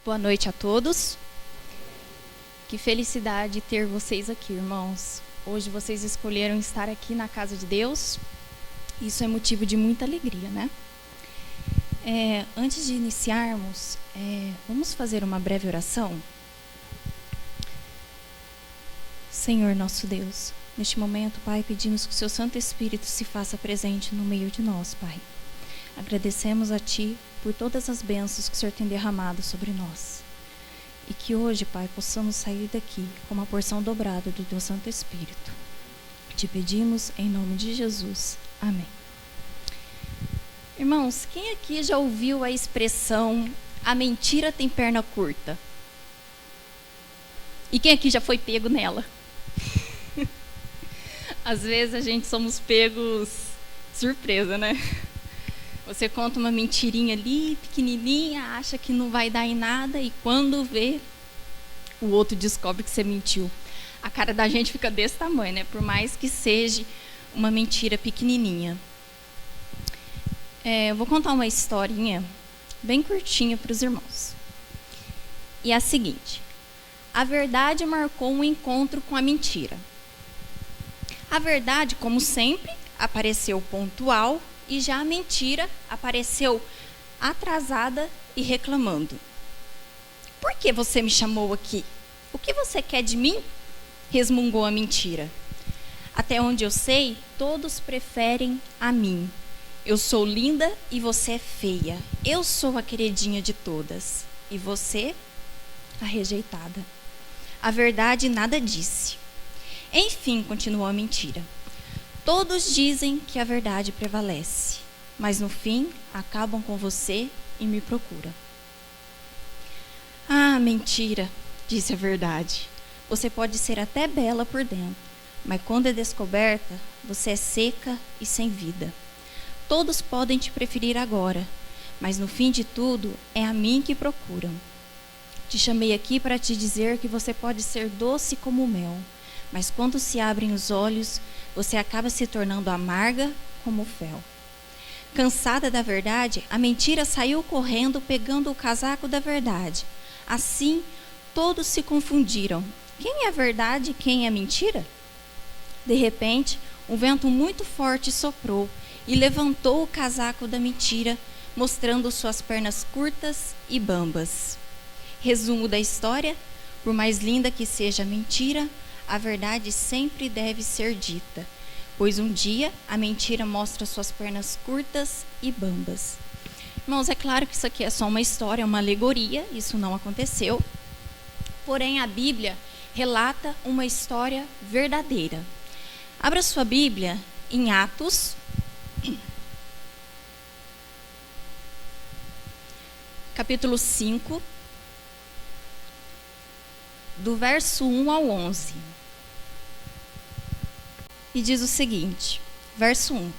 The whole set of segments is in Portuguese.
Boa noite a todos. Que felicidade ter vocês aqui, irmãos. Hoje vocês escolheram estar aqui na casa de Deus. Isso é motivo de muita alegria, né? Antes de iniciarmos, vamos fazer uma breve oração? Senhor nosso Deus, neste momento, Pai, pedimos que o Seu Santo Espírito se faça presente no meio de nós, Pai. Agradecemos a Ti por todas as bênçãos que o Senhor tem derramado sobre nós. E que hoje, Pai, possamos sair daqui com uma porção dobrada do Teu Santo Espírito. Te pedimos em nome de Jesus. Amém. Irmãos, quem aqui já ouviu a expressão "a mentira tem perna curta"? E quem aqui já foi pego nela? Às vezes a gente somos pegos surpresa, né? Você conta uma mentirinha ali, pequenininha, acha que não vai dar em nada, e quando vê, o outro descobre que você mentiu. A cara da gente fica desse tamanho, né? Por mais que seja uma mentira pequenininha. Eu vou contar uma historinha bem curtinha para os irmãos. E é a seguinte: a verdade marcou um encontro com a mentira. A verdade, como sempre, apareceu pontual, e já a mentira apareceu atrasada e reclamando. "Por que você me chamou aqui? O que você quer de mim?" resmungou a mentira. "Até onde eu sei, todos preferem a mim. Eu sou linda e você é feia. Eu sou a queridinha de todas. E você, a rejeitada." A verdade nada disse. "Enfim", continuou a mentira, "todos dizem que a verdade prevalece, mas no fim acabam com você e me procuram." "Ah, mentira", disse a verdade. "Você pode ser até bela por dentro, mas quando é descoberta, você é seca e sem vida. Todos podem te preferir agora, mas no fim de tudo é a mim que procuram. Te chamei aqui para te dizer que você pode ser doce como o mel, mas quando se abrem os olhos, você acaba se tornando amarga como o fel." Cansada da verdade, a mentira saiu correndo pegando o casaco da verdade. Assim, todos se confundiram. Quem é a verdade e quem é a mentira? De repente, um vento muito forte soprou e levantou o casaco da mentira, mostrando suas pernas curtas e bambas. Resumo da história: por mais linda que seja a mentira, a verdade sempre deve ser dita, pois um dia a mentira mostra suas pernas curtas e bambas. Irmãos, é claro que isso aqui é só uma história, uma alegoria, isso não aconteceu. Porém, a Bíblia relata uma história verdadeira. Abra sua Bíblia em Atos, capítulo 5, do verso 1 ao 11. E diz o seguinte, verso 1: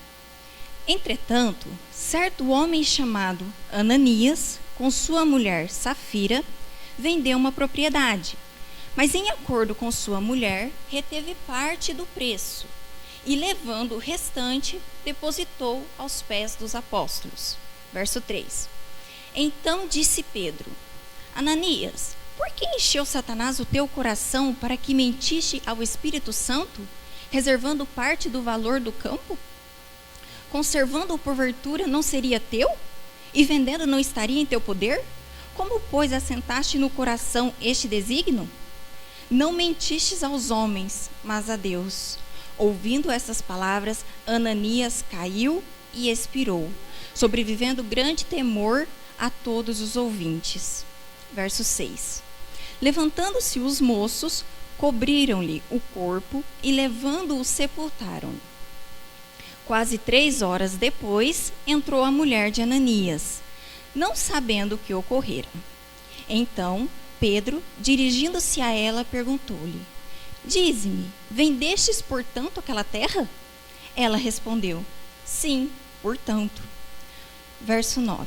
"Entretanto, certo homem chamado Ananias, com sua mulher Safira, vendeu uma propriedade, mas em acordo com sua mulher, reteve parte do preço, e levando o restante, depositou aos pés dos apóstolos." Verso 3: "Então disse Pedro: Ananias, por que encheu Satanás o teu coração para que mentiste ao Espírito Santo, reservando parte do valor do campo? Conservando-o porventura não seria teu? E vendendo não estaria em teu poder? Como, pois, assentaste no coração este desígnio? Não mentistes aos homens, mas a Deus." Ouvindo essas palavras, Ananias caiu e expirou, sobrevivendo grande temor a todos os ouvintes. Verso 6: "Levantando-se os moços, cobriram-lhe o corpo e, levando-o, sepultaram-no. Quase 3 horas depois, entrou a mulher de Ananias, não sabendo o que ocorrera. Então, Pedro, dirigindo-se a ela, perguntou-lhe: Dize-me, vendestes, portanto, aquela terra? Ela respondeu: Sim, portanto. Verso 9.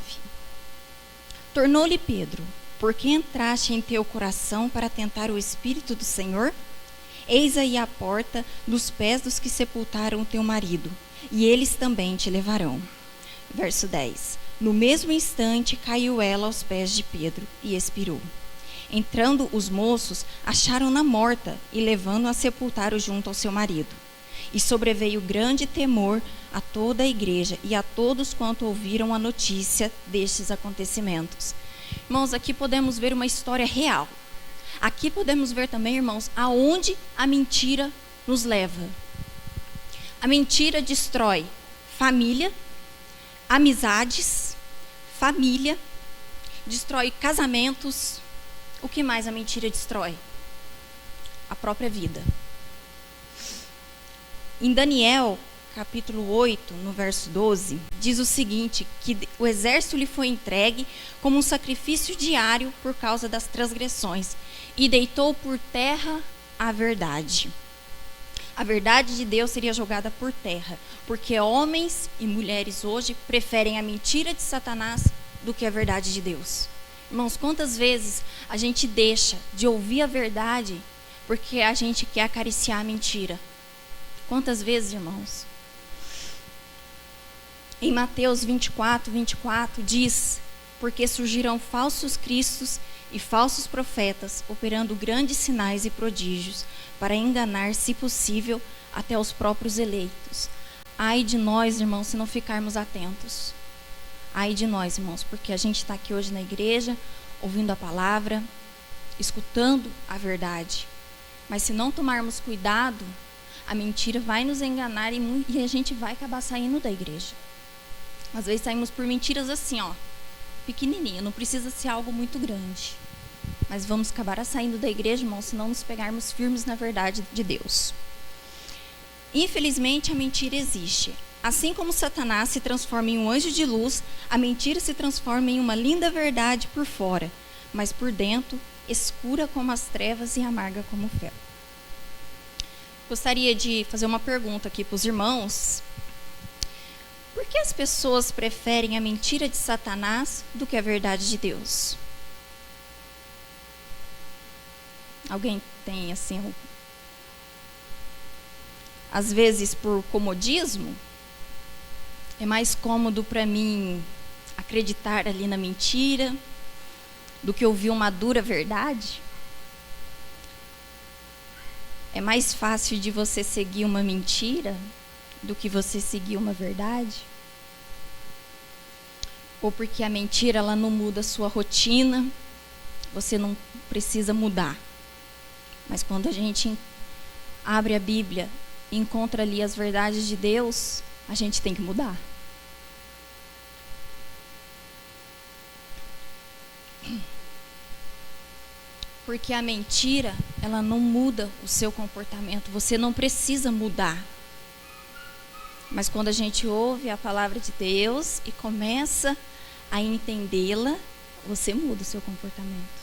Tornou-lhe Pedro: Por que entraste em teu coração para tentar o Espírito do Senhor? Eis aí a porta dos pés dos que sepultaram o teu marido, e eles também te levarão. Verso 10. No mesmo instante, caiu ela aos pés de Pedro e expirou. Entrando os moços, acharam-na morta e levando-a sepultaram junto ao seu marido. E sobreveio grande temor a toda a igreja e a todos quanto ouviram a notícia destes acontecimentos. Irmãos, aqui podemos ver uma história real. Aqui podemos ver também, irmãos, aonde a mentira nos leva. A mentira destrói família, amizades, família, destrói casamentos. O que mais a mentira destrói? A própria vida. Em Daniel, capítulo 8, no verso 12, diz o seguinte, que o exército lhe foi entregue como um sacrifício diário por causa das transgressões, e deitou por terra a verdade. A verdade de Deus seria jogada por terra, porque homens e mulheres hoje preferem a mentira de Satanás do que a verdade de Deus. Irmãos, quantas vezes a gente deixa de ouvir a verdade porque a gente quer acariciar a mentira? Quantas vezes, irmãos? Em Mateus 24 diz: porque surgirão falsos cristos e falsos profetas, operando grandes sinais e prodígios, para enganar, se possível, até os próprios eleitos. Ai de nós, irmãos, se não ficarmos atentos. Ai de nós, irmãos, porque a gente está aqui hoje na igreja, ouvindo a palavra, escutando a verdade. Mas se não tomarmos cuidado, a mentira vai nos enganar e a gente vai acabar saindo da igreja. Às vezes saímos por mentiras assim, ó, pequenininha, não precisa ser algo muito grande. Mas vamos acabar saindo da igreja, irmãos, se não nos pegarmos firmes na verdade de Deus. Infelizmente, a mentira existe. Assim como Satanás se transforma em um anjo de luz, a mentira se transforma em uma linda verdade por fora, mas por dentro, escura como as trevas e amarga como o fel. Gostaria de fazer uma pergunta aqui para os irmãos. Por que as pessoas preferem a mentira de Satanás do que a verdade de Deus? Alguém tem assim, às vezes por comodismo? É mais cômodo para mim acreditar ali na mentira do que ouvir uma dura verdade? É mais fácil de você seguir uma mentira do que você seguir uma verdade? Ou porque a mentira ela não muda a sua rotina, você não precisa mudar. Mas quando a gente abre a Bíblia e encontra ali as verdades de Deus, a gente tem que mudar. Porque a mentira, ela não muda o seu comportamento, você não precisa mudar. Mas quando a gente ouve a palavra de Deus e começa a entendê-la, você muda o seu comportamento.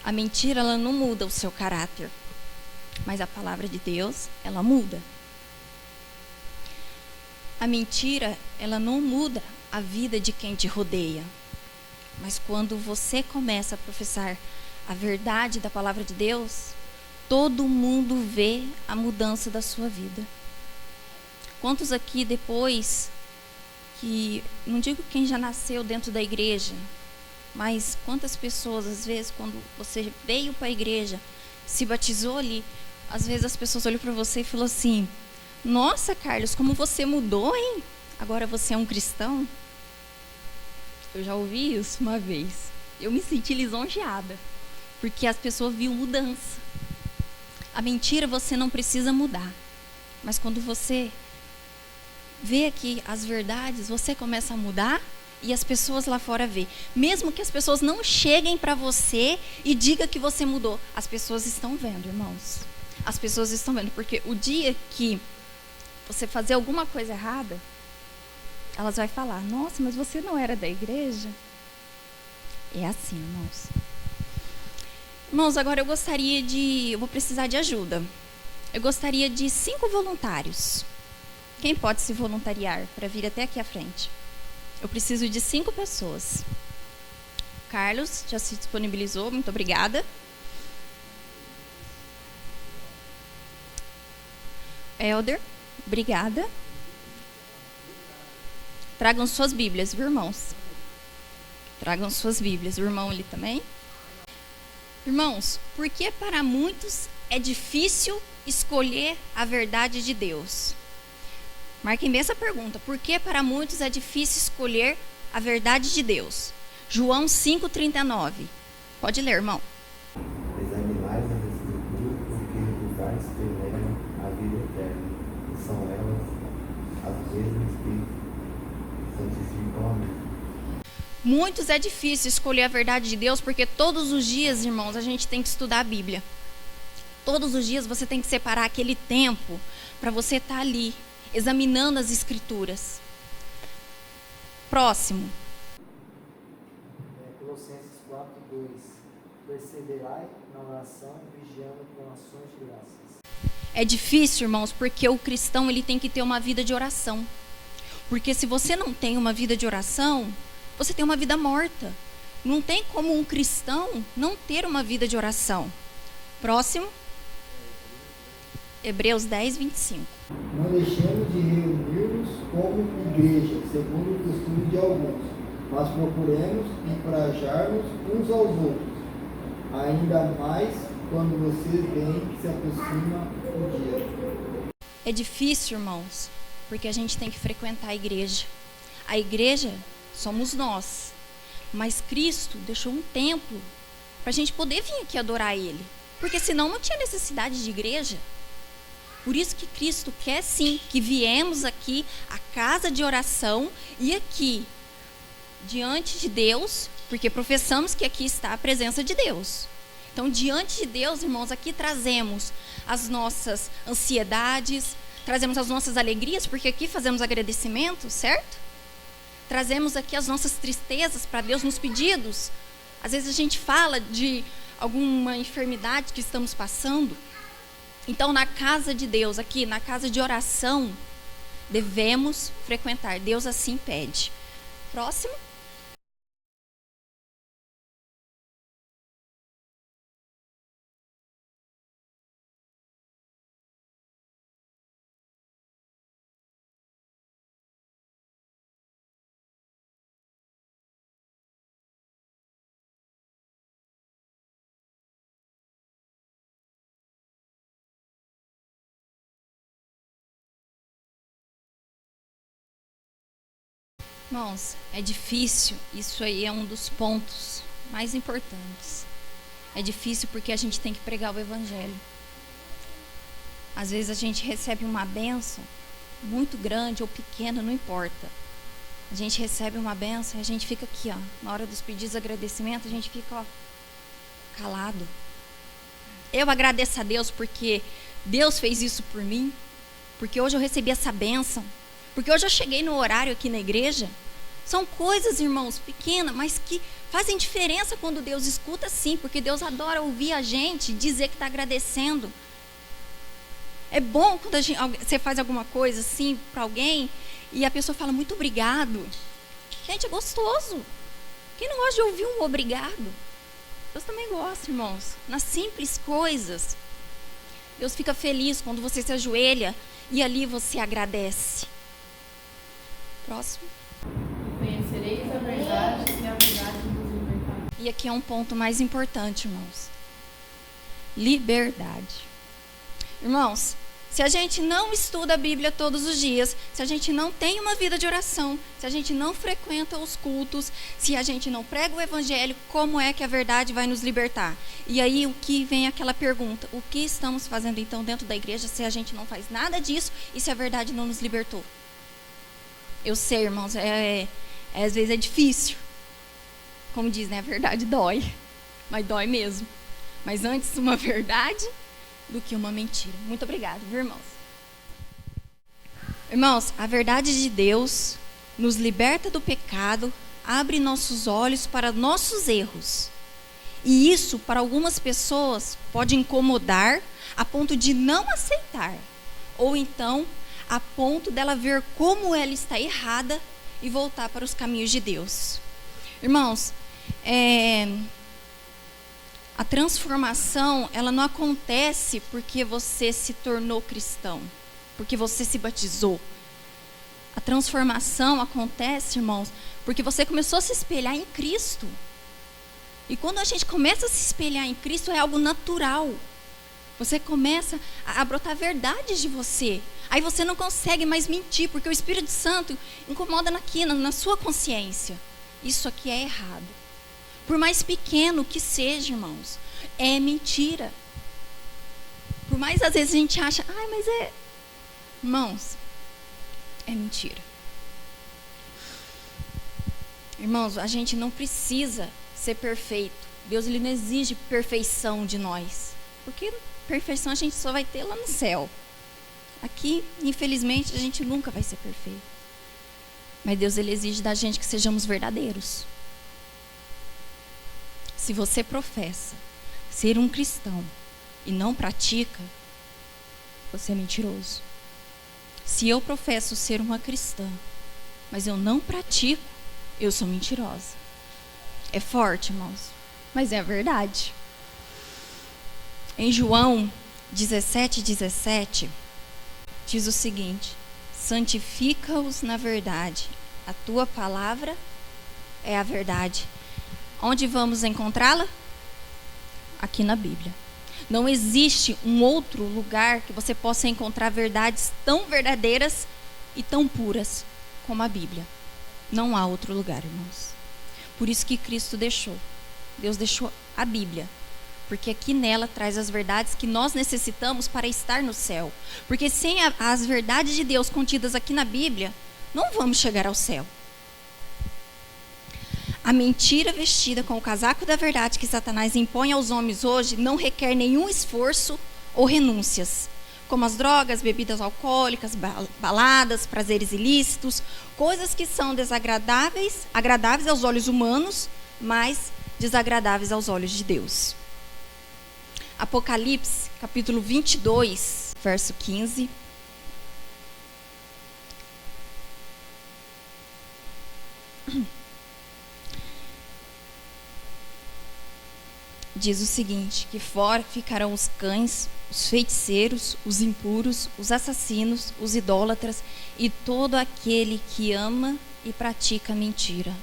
A mentira, ela não muda o seu caráter, mas a palavra de Deus, ela muda. A mentira, ela não muda a vida de quem te rodeia. Mas quando você começa a professar a verdade da palavra de Deus, todo mundo vê a mudança da sua vida. Quantos aqui depois, que não digo quem já nasceu dentro da igreja, mas quantas pessoas, às vezes, quando você veio para a igreja, se batizou ali, às vezes as pessoas olham para você e falam assim: nossa, Carlos, como você mudou, hein? Agora você é um cristão? Eu já ouvi isso uma vez. Eu me senti lisonjeada, porque as pessoas viam mudança. A mentira você não precisa mudar, mas quando você vê aqui as verdades, você começa a mudar e as pessoas lá fora vê. Mesmo que as pessoas não cheguem para você e digam que você mudou, as pessoas estão vendo, irmãos. As pessoas estão vendo, porque o dia que você fazer alguma coisa errada, elas vão falar: nossa, mas você não era da igreja? É assim, irmãos. Irmãos, agora eu vou precisar de ajuda. Eu gostaria de 5 voluntários. Quem pode se voluntariar para vir até aqui à frente? Eu preciso de 5 pessoas. Carlos já se disponibilizou, muito obrigada. Elder, obrigada. Tragam suas Bíblias, viu, irmãos? Tragam suas Bíblias. O irmão ali também. Irmãos, por que para muitos é difícil escolher a verdade de Deus? Marquem bem essa pergunta. Por que para muitos é difícil escolher a verdade de Deus? João 5,39. Pode ler, irmão. Examinais as Escrituras, porque dos quais temeram a vida eterna, e são elas as mesmas que santificam a mim. Muitos é difícil escolher a verdade de Deus, porque todos os dias, irmãos, a gente tem que estudar a Bíblia. Todos os dias você tem que separar aquele tempo para você estar ali, examinando as Escrituras. Próximo. Colossenses 4:2. Perseverai na oração, vigiando com ações de graças. É difícil, irmãos, porque o cristão ele tem que ter uma vida de oração. Porque se você não tem uma vida de oração, você tem uma vida morta. Não tem como um cristão não ter uma vida de oração. Próximo. Hebreus 10:25. Não deixemos de reunir-nos como igreja, segundo o costume de alguns, mas procuremos encorajar-nos uns aos outros, ainda mais quando vocês veem que se aproxima o dia. É difícil, irmãos, porque a gente tem que frequentar a igreja. A igreja somos nós, mas Cristo deixou um templo para a gente poder vir aqui adorar Ele, porque senão não tinha necessidade de igreja. Por isso que Cristo quer sim que viemos aqui à casa de oração e aqui diante de Deus, porque professamos que aqui está a presença de Deus. Então, diante de Deus, irmãos, aqui trazemos as nossas ansiedades, trazemos as nossas alegrias, porque aqui fazemos agradecimento, certo? Trazemos aqui as nossas tristezas para Deus nos pedidos. Às vezes a gente fala de alguma enfermidade que estamos passando. Então, na casa de Deus, aqui na casa de oração, devemos frequentar. Deus assim pede. Próximo. Irmãos, é difícil, isso aí é um dos pontos mais importantes. É difícil porque a gente tem que pregar o Evangelho. Às vezes a gente recebe uma bênção, muito grande ou pequena, não importa. A gente recebe uma bênção e a gente fica aqui, ó, na hora dos pedidos de agradecimento, a gente fica, ó, calado. Eu agradeço a Deus porque Deus fez isso por mim, porque hoje eu recebi essa bênção, porque hoje eu cheguei no horário aqui na igreja. São coisas, irmãos, pequenas, mas que fazem diferença quando Deus escuta, sim, porque Deus adora ouvir a gente dizer que está agradecendo. É bom quando você faz alguma coisa assim para alguém e a pessoa fala muito obrigado. Gente, é gostoso. Quem não gosta de ouvir um obrigado? Deus também gosta, irmãos. Nas simples coisas. Deus fica feliz quando você se ajoelha e ali você agradece. Próximo. Conhecereis a verdade e a verdade vos libertará. E aqui é um ponto mais importante, irmãos. Liberdade. Irmãos, se a gente não estuda a Bíblia todos os dias, se a gente não tem uma vida de oração, se a gente não frequenta os cultos, se a gente não prega o Evangelho, como é que a verdade vai nos libertar? E aí o que vem aquela pergunta, o que estamos fazendo então dentro da igreja se a gente não faz nada disso e se a verdade não nos libertou? Eu sei, irmãos, às vezes é difícil. Como diz, né? A verdade dói, mas dói mesmo. Mas antes uma verdade do que uma mentira. Muito obrigada, viu, irmãos? Irmãos, a verdade de Deus nos liberta do pecado, abre nossos olhos para nossos erros. E isso, para algumas pessoas, pode incomodar a ponto de não aceitar. Ou então, a ponto dela ver como ela está errada e voltar para os caminhos de Deus. Irmãos, a transformação, ela não acontece porque você se tornou cristão, porque você se batizou. A transformação acontece, irmãos, porque você começou a se espelhar em Cristo. E quando a gente começa a se espelhar em Cristo, é algo natural. Você começa a brotar verdades de você. Aí você não consegue mais mentir, porque o Espírito Santo incomoda na sua consciência. Isso aqui é errado. Por mais pequeno que seja, irmãos, é mentira. Por mais às vezes a gente acha, mas é... Irmãos, é mentira. Irmãos, a gente não precisa ser perfeito. Deus, ele não exige perfeição de nós. Porque perfeição a gente só vai ter lá no céu. Aqui, infelizmente, a gente nunca vai ser perfeito. Mas Deus, ele exige da gente que sejamos verdadeiros. Se você professa ser um cristão e não pratica, você é mentiroso. Se eu professo ser uma cristã, mas eu não pratico, eu sou mentirosa. É forte, irmãos, mas é a verdade. Em João 17:17, diz o seguinte: santifica-os na verdade, a tua palavra é a verdade. Onde vamos encontrá-la? Aqui na Bíblia. Não existe um outro lugar que você possa encontrar verdades tão verdadeiras e tão puras como a Bíblia. Não há outro lugar, irmãos. Por isso que Cristo deixou. Deus deixou a Bíblia. Porque aqui nela traz as verdades que nós necessitamos para estar no céu. Porque sem as verdades de Deus contidas aqui na Bíblia, não vamos chegar ao céu. A mentira vestida com o casaco da verdade que Satanás impõe aos homens hoje não requer nenhum esforço ou renúncias, como as drogas, bebidas alcoólicas, baladas, prazeres ilícitos, coisas que são agradáveis aos olhos humanos, mas desagradáveis aos olhos de Deus. Apocalipse, capítulo 22, verso 15. Diz o seguinte: que fora ficarão os cães, os feiticeiros, os impuros, os assassinos, os idólatras e todo aquele que ama e pratica mentira.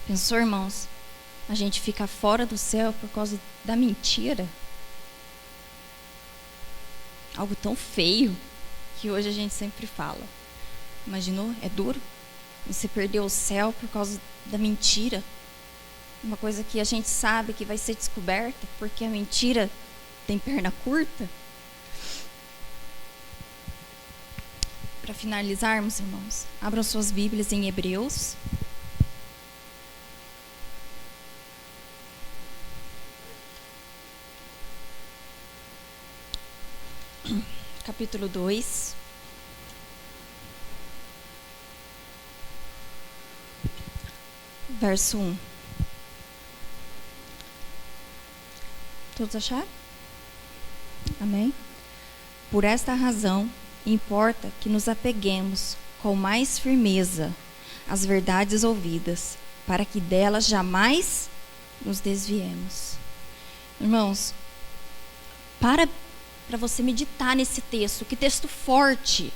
Pensou, irmãos? A gente fica fora do céu por causa da mentira? Algo tão feio que hoje a gente sempre fala. Imaginou? É duro. Você perdeu o céu por causa da mentira. Uma coisa que a gente sabe que vai ser descoberta, porque a mentira tem perna curta. Para finalizarmos, irmãos, abram suas Bíblias em Hebreus. Capítulo 2. Verso 1. Todos acharam? Amém? Por esta razão, importa que nos apeguemos com mais firmeza às verdades ouvidas, para que delas jamais nos desviemos. Irmãos, para você meditar nesse texto, que texto forte.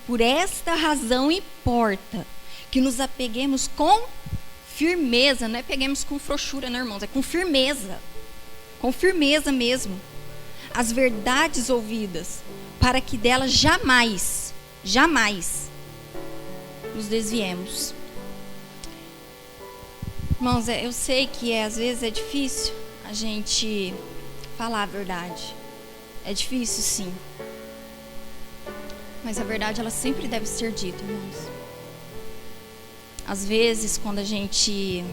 Por esta razão importa que nos apeguemos com firmeza, não é peguemos com frouxura, não, irmãos, é com firmeza. Com firmeza mesmo, as verdades ouvidas, para que delas jamais nos desviemos. Irmãos, eu sei que às vezes é difícil a gente falar a verdade. É difícil, sim. Mas a verdade, ela sempre deve ser dita, irmãos. Às vezes, quando a gente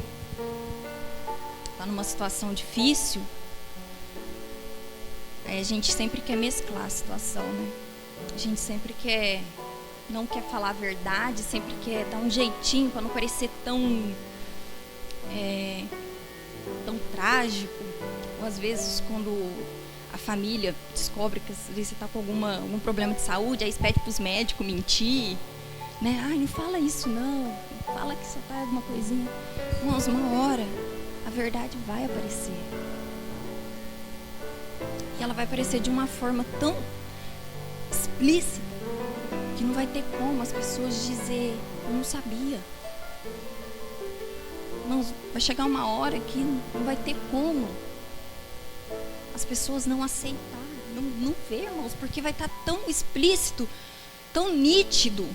está numa situação difícil, a gente sempre quer mesclar a situação, né? A gente sempre não quer falar a verdade, sempre quer dar um jeitinho para não parecer tão trágico. Ou às vezes, quando a família descobre que você está com algum problema de saúde, aí pede para os médicos mentir, né? Não fala isso não fala que só está alguma coisinha. Irmãos, uma hora a verdade vai aparecer. E ela vai aparecer de uma forma tão explícita que não vai ter como as pessoas dizer, eu não sabia. Irmãos, vai chegar uma hora que não vai ter como as pessoas não aceitar, não ver, irmãos, porque vai estar tão explícito, tão nítido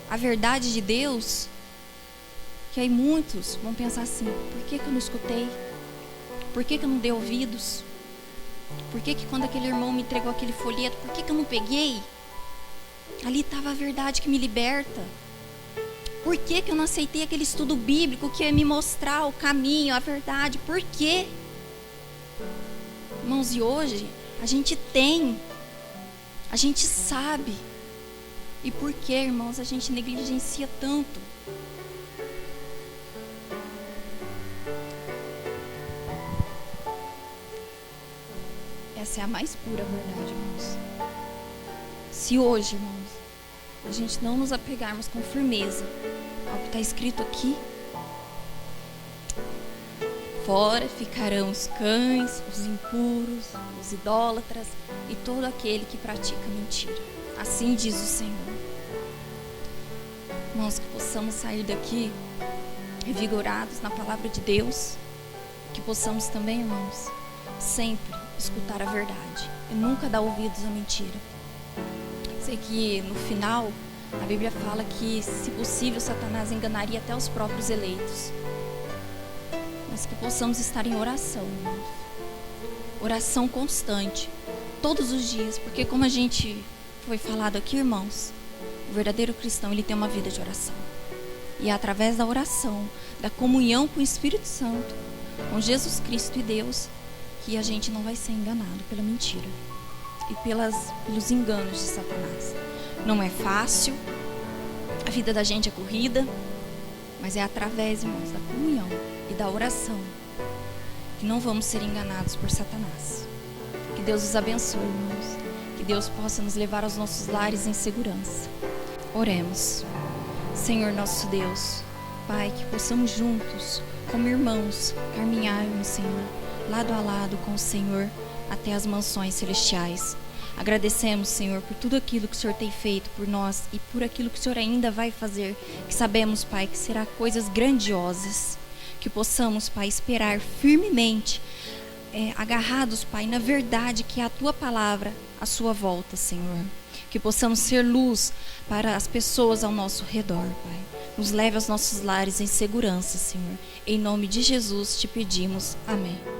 a verdade de Deus, que aí muitos vão pensar assim, por que eu não escutei? Por que eu não dei ouvidos? Por que quando aquele irmão me entregou aquele folheto, por que eu não peguei? Ali estava a verdade que me liberta. Por que eu não aceitei aquele estudo bíblico que ia me mostrar o caminho, a verdade? Por quê? Irmãos, e hoje a gente sabe. E por que, irmãos, a gente negligencia tanto? Essa é a mais pura verdade, irmãos. Se hoje, irmãos, a gente não nos apegarmos com firmeza ao que está escrito aqui, fora ficarão os cães, os impuros, os idólatras e todo aquele que pratica mentira. Assim diz o Senhor. Irmãos, que possamos sair daqui revigorados na palavra de Deus, que possamos também, irmãos, sempre escutar a verdade e nunca dar ouvidos à mentira. Sei que no final a Bíblia fala que, se possível, Satanás enganaria até os próprios eleitos. Mas que possamos estar em oração, irmãos. Oração constante, todos os dias, porque como a gente foi falado aqui, irmãos, o verdadeiro cristão, ele tem uma vida de oração. E é através da oração, da comunhão com o Espírito Santo, com Jesus Cristo e Deus, que a gente não vai ser enganado pela mentira e pelos enganos de Satanás. Não é fácil, a vida da gente é corrida, mas é através, irmãos, da comunhão e da oração que não vamos ser enganados por Satanás. Que Deus os abençoe, irmãos. Que Deus possa nos levar aos nossos lares em segurança. Oremos. Senhor nosso Deus, Pai, que possamos juntos, como irmãos, caminharmos, Senhor, lado a lado com o Senhor, até as mansões celestiais. Agradecemos, Senhor, por tudo aquilo que o Senhor tem feito por nós e por aquilo que o Senhor ainda vai fazer, que sabemos, Pai, que será coisas grandiosas. Que possamos, Pai, esperar firmemente, agarrados, Pai, na verdade que é a Tua palavra, a Sua volta, Senhor. Que possamos ser luz para as pessoas ao nosso redor, Pai. Nos leve aos nossos lares em segurança, Senhor. Em nome de Jesus te pedimos. Amém.